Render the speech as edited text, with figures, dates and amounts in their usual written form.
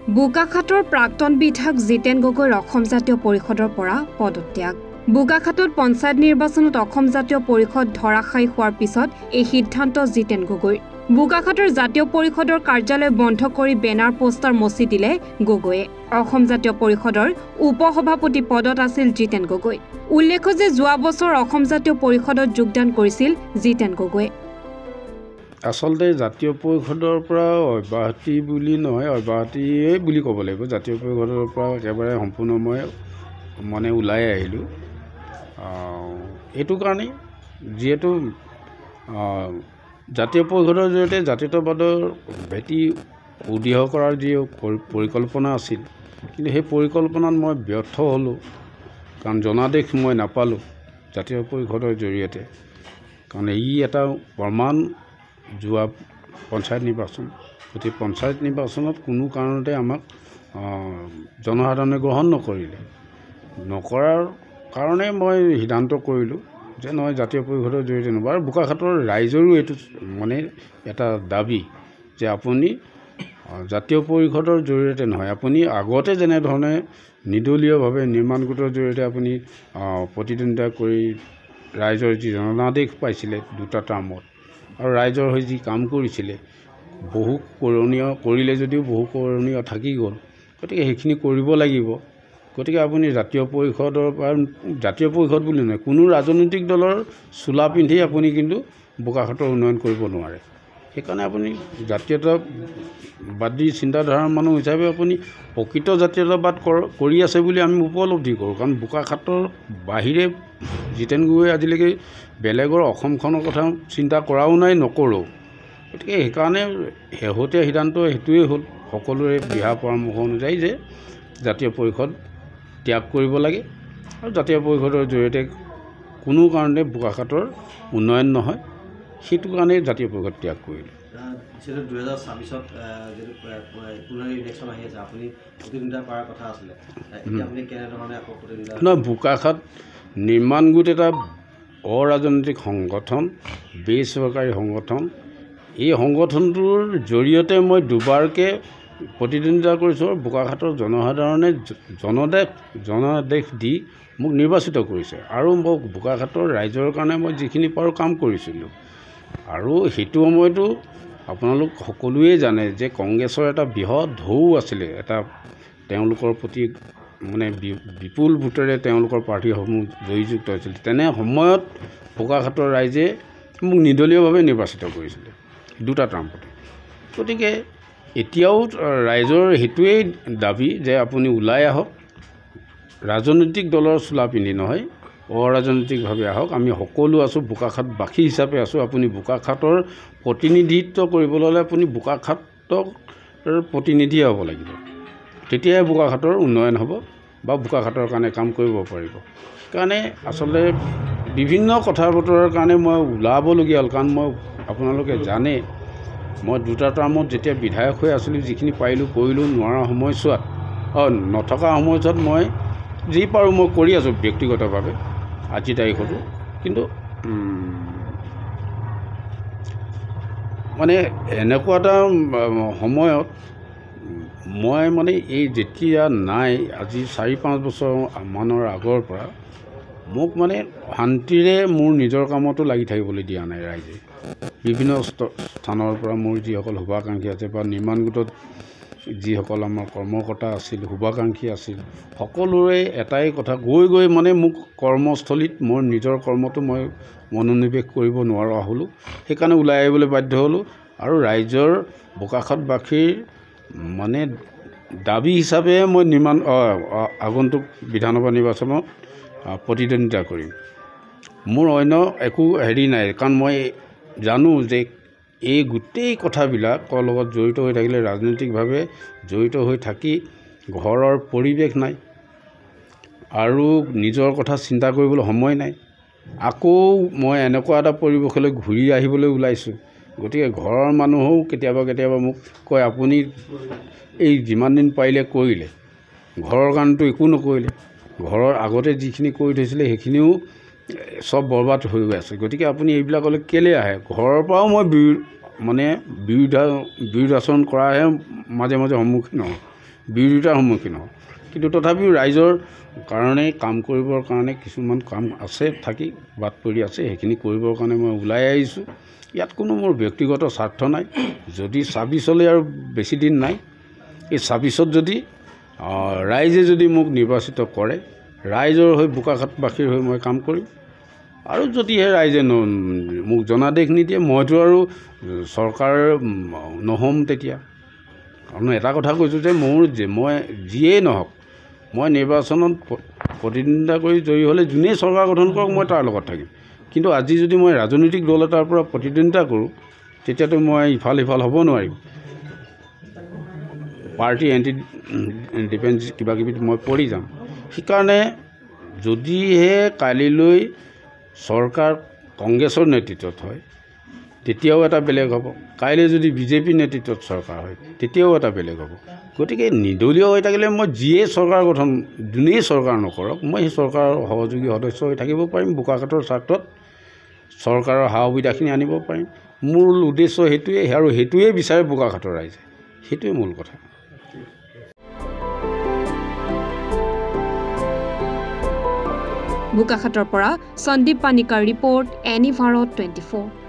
বোকাখাটৰ প্ৰাক্তন বিধায়ক জিতেন গগৈৰ অসম জাতীয় পৰিষদৰ পৰা পদত্যাগ। বোকাখাটত পঞ্চায়ত নিৰ্বাচনত অসম জাতীয় পৰিষদ ধৰাশায়ী হোৱাৰ পিছত এই সিদ্ধান্ত জিতেন গগৈৰ। বোকাখাটৰ জাতীয় পৰিষদৰ কাৰ্যালয় বন্ধ কৰি বেনাৰ পোষ্টাৰ মচি দিলে গগৈয়ে। অসম জাতীয় পৰিষদৰ উপসভাপতি পদত আছিল জিতেন গগৈ। উল্লেখ্য যে যোৱা বছৰ অসম জাতীয় পৰিষদত যোগদান কৰিছিল জিতেন গগৈয়ে। আচলতে জাতীয় পৰিষদৰ পৰা অব্যাহতি বুলি নহয়, অব্যাহতিয়ে বুলি ক'ব লাগিব। জাতীয় পৰিষদৰ পৰা একেবাৰে সম্পূৰ্ণ মই ওলাই আহিলোঁ। এইটো কাৰণেই যিহেতু জাতীয় পৰিষদৰ জৰিয়তে জাতীয়তাবাদৰ ভেটি সুদৃঢ় কৰাৰ যি পৰিকল্পনা আছিল, কিন্তু সেই পৰিকল্পনাত মই ব্যৰ্থ হ'লোঁ। কাৰণ জনাদেশ মই নাপালোঁ জাতীয় পৰিষদৰ জৰিয়তে। কাৰণ ই এটা প্ৰমাণ যোৱা পঞ্চায়ত নিৰ্বাচন, গতিকে পঞ্চায়ত নিৰ্বাচনত কোনো কাৰণতে আমাক জনসাধাৰণে গ্ৰহণ নকৰাৰ কাৰণে মই সিদ্ধান্ত কৰিলোঁ যে নহয়, জাতীয় পৰিষদৰ জৰিয়তে নহয়। আৰু বোকাখাটৰ ৰাইজৰো এইটো এটা দাবী যে আপুনি জাতীয় পৰিষদৰ জৰিয়তে নহয়, আপুনি আগতে যেনেধৰণে নিৰ্দলীয়ভাৱে নিৰ্মাণ গোটৰ জৰিয়তে আপুনি প্ৰতিদ্বন্দ্বিতা কৰি ৰাইজৰ যি জনাদেশ পাইছিলে দুটা টাৰ্মত, আৰু ৰাইজৰ হৈ যি কাম কৰিছিলে, বহু কৰণীয় কৰিলে যদিও বহু কৰণীয় থাকি গ'ল। গতিকে সেইখিনি কৰিব লাগিব। গতিকে আপুনি জাতীয় পৰিষদ বুলি নহয়, কোনো ৰাজনৈতিক দলৰ চোলা পিন্ধি আপুনি কিন্তু বোকাখাটৰ উন্নয়ন কৰিব নোৱাৰে। সেইকাৰণে আপুনি জাতীয়তাবাদী চিন্তাধাৰাৰ মানুহ হিচাপে আপুনি প্ৰকৃত জাতীয়তাবাদ কৰি আছে বুলি আমি উপলব্ধি কৰোঁ। কাৰণ বোকাখাটৰ বাহিৰে জিতেন গগৈয়ে আজিলৈকে বেলেগৰ অসমখনৰ কথা চিন্তা কৰাও নাই, নকৰোঁ। গতিকে সেইকাৰণে শেহতীয়া সিদ্ধান্ত সেইটোৱেই হ'ল, সকলোৰে দিহা পৰামৰ্শ অনুযায়ী যে জাতীয় পৰিষদ ত্যাগ কৰিব লাগে, আৰু জাতীয় পৰিষদৰ জৰিয়তে কোনো কাৰণে বোকাখাটৰ উন্নয়ন নহয়। সেইটো কাৰণে জাতীয় পৰিষদ ত্যাগ কৰিলোঁ। 2026ত ইলেকশ্যন আহি আছে, আপুনি প্ৰতিদ্বন্দ্বিতা কৰাৰ কথা আছিলে, এতিয়া আপুনি কেনেধৰণে আকৌ প্ৰতিদ্বন্দ্বিতা? নহয়, বোকাখাট নিৰ্মাণ গোট এটা অৰাজনৈতিক সংগঠন, বেচৰকাৰী সংগঠন। এই সংগঠনটোৰ জৰিয়তে মই দুবাৰকৈ প্ৰতিদ্বন্দ্বিতা কৰিছোঁ। বোকাখাটৰ জনসাধাৰণে জনাদেশ দি মোক নিৰ্বাচিত কৰিছে, আৰু মই বোকাখাটৰ ৰাইজৰ কাৰণে মই যিখিনি পাৰোঁ কাম কৰিছিলোঁ। আৰু সেইটো সময়তো আপোনালোক সকলোৱে জানে যে কংগ্ৰেছৰ এটা বৃহৎ ঢৌ আছিলে, এটা তেওঁলোকৰ প্ৰতি বিপুল ভোটেৰে তেওঁলোকৰ প্ৰাৰ্থীসমূহ জয়যুক্ত হৈছিল। তেনে সময়ত বোকাখাটৰ ৰাইজে মোক নিৰ্দলীয়ভাৱে নিৰ্বাচিত কৰিছিলে দুটা টাৰ্মতে। গতিকে এতিয়াও ৰাইজৰ সেইটোৱেই দাবী যে আপুনি ওলাই আহক, ৰাজনৈতিক দলৰ চোলা পিন্ধি নহয়, অৰাজনৈতিকভাৱে আহক। আমি সকলো আছোঁ, বোকাখাটবাসী হিচাপে আছোঁ। আপুনি বোকাখাটৰ প্ৰতিনিধিত্ব কৰিবলৈ হ'লে আপুনি বোকাখাটৰ প্ৰতিনিধি হ'ব লাগিব, তেতিয়াহে বোকাখাটৰ উন্নয়ন হ'ব বা বোকাখাটৰ কাৰণে কাম কৰিব পাৰিব। সেইকাৰণে আচলতে বিভিন্ন কথা বতৰাৰ কাৰণে মই ওলাবলগীয়া হ'ল। কাৰণ আপোনালোকে জানে মই দুটা টাৰ্মত যেতিয়া বিধায়ক হৈ আছিলোঁ, যিখিনি পাৰিলোঁ কৰিলোঁ, নোৱাৰা সময়ছোৱাত নথকা সময়ছোৱাত মই যি পাৰোঁ মই কৰি আছোঁ ব্যক্তিগতভাৱে আজিৰ তাৰিখতো। কিন্তু এনেকুৱা এটা সময়ত মই এই যেতিয়া নাই, আজি 4-5 বছৰ মানৰ আগৰ পৰা মোক শান্তিৰে মোৰ নিজৰ কামতো লাগি থাকিবলৈ দিয়া নাই ৰাইজে। বিভিন্ন স্থানৰ পৰা মোৰ যিসকল শুভাকাংক্ষী আছে বা নিৰ্মাণ গোটত যিসকল আমাৰ কৰ্মকৰ্তা আছিল, শুভাকাংক্ষী আছিল, সকলোৰে এটাই কথা, গৈ মোক কৰ্মস্থলীত মোৰ নিজৰ কৰ্মটো মই মনোনিৱেশ কৰিব নোৱাৰা হ'লোঁ। সেইকাৰণে ওলাই আহিবলৈ বাধ্য হ'লোঁ। আৰু ৰাইজৰ বোকাখাটবাসীৰ দাবী হিচাপে মই আগন্তুক বিধানসভা নিৰ্বাচনত প্ৰতিদ্বন্দ্বিতা কৰিম। মোৰ অন্য একো নাই। কাৰণ মই জানো যে এই গোটেই কথাবিলাকৰ লগত জড়িত হৈ থাকিলে, ৰাজনৈতিকভাৱে জড়িত হৈ থাকি ঘৰৰ পৰিৱেশ নাই, আৰু নিজৰ কথা চিন্তা কৰিবলৈ সময় নাই। আকৌ মই এনেকুৱা এটা পৰিৱেশলৈ ঘূৰি আহিবলৈ ওলাইছোঁ। গতিকে ঘৰৰ মানুহেও কেতিয়াবা মোক কয়, আপুনি এই যিমান দিন পাৰিলে কৰিলে, ঘৰৰ কাৰণেতো একো নকৰিলে, ঘৰৰ আগতে যিখিনি কৰি থৈছিলে সেইখিনিও চব বৰবাদ হৈ গৈ আছে। গতিকে আপুনি এইবিলাকলৈ কেলৈ আহে? ঘৰৰ পৰাও মই বিৰুদ্ধাচৰণ কৰাহে মাজে সন্মুখীন হওঁ। বিৰোধিতাৰ সন্মুখীন হওঁ কিন্তু তথাপিও ৰাইজৰ কাৰণে কাম কৰিবৰ কাৰণে কিছুমান কাম আছে থাকি বাট পৰি আছে সেইখিনি কৰিবৰ কাৰণে মই ওলাই আহিছোঁ ইয়াত কোনো মোৰ ব্যক্তিগত স্বাৰ্থ নাই যদি ২৬লৈ আৰু বেছি দিন নাই এই ২৬ত যদি ৰাইজে যদি মোক নিৰ্বাচিত কৰে ৰাইজৰ হৈ বোকাখাটবাসীৰ হৈ মই কাম কৰিম আৰু যদিহে ৰাইজে মোক জনাদেশ নিদিয়ে মইতো আৰু চৰকাৰ নহ'ম তেতিয়া কাৰণ এটা কথা কৈছোঁ যে মই যিয়েই নহওক মই নিৰ্বাচনত প্ৰতিদ্বন্দ্বিতা কৰি জয়ী হ'লে যোনেই চৰকাৰ গঠন কৰক মই তাৰ লগত থাকিম কিন্তু আজি যদি মই ৰাজনৈতিক দল এটাৰ পৰা প্ৰতিদ্বন্দ্বিতা কৰোঁ তেতিয়াতো মই ইফাল সিফাল হ'ব নোৱাৰিম পাৰ্টি এণ্টি ডিফেন্স কিবা কিবি মই পৰি যাম সেইকাৰণে যদিহে কালিলৈ চৰকাৰ কংগ্ৰেছৰ নেতৃত্বত হয় তেতিয়াও এটা বেলেগ হ'ব কাইলৈ যদি বিজেপি নেতৃত্বত চৰকাৰ হয় তেতিয়াও এটা বেলেগ হ'ব গতিকে নিৰ্দলীয় হৈ থাকিলে মই যিয়ে চৰকাৰ গঠন যোনেই চৰকাৰ নকৰক মই সেই চৰকাৰৰ সহযোগী সদস্য হৈ থাকিব পাৰিম বোকাখাটৰ স্বাৰ্থত চৰকাৰৰ সা সুবিধাখিনি আনিব পাৰিম মূল উদ্দেশ্য সেইটোৱে আৰু সেইটোৱে বিচাৰে বোকাখাটৰ ৰাইজে সেইটোৱে মূল কথা বোকাখাটৰ পৰা সন্দীপ পানিকাৰ ৰিপৰ্ট এনি ভাৰত 24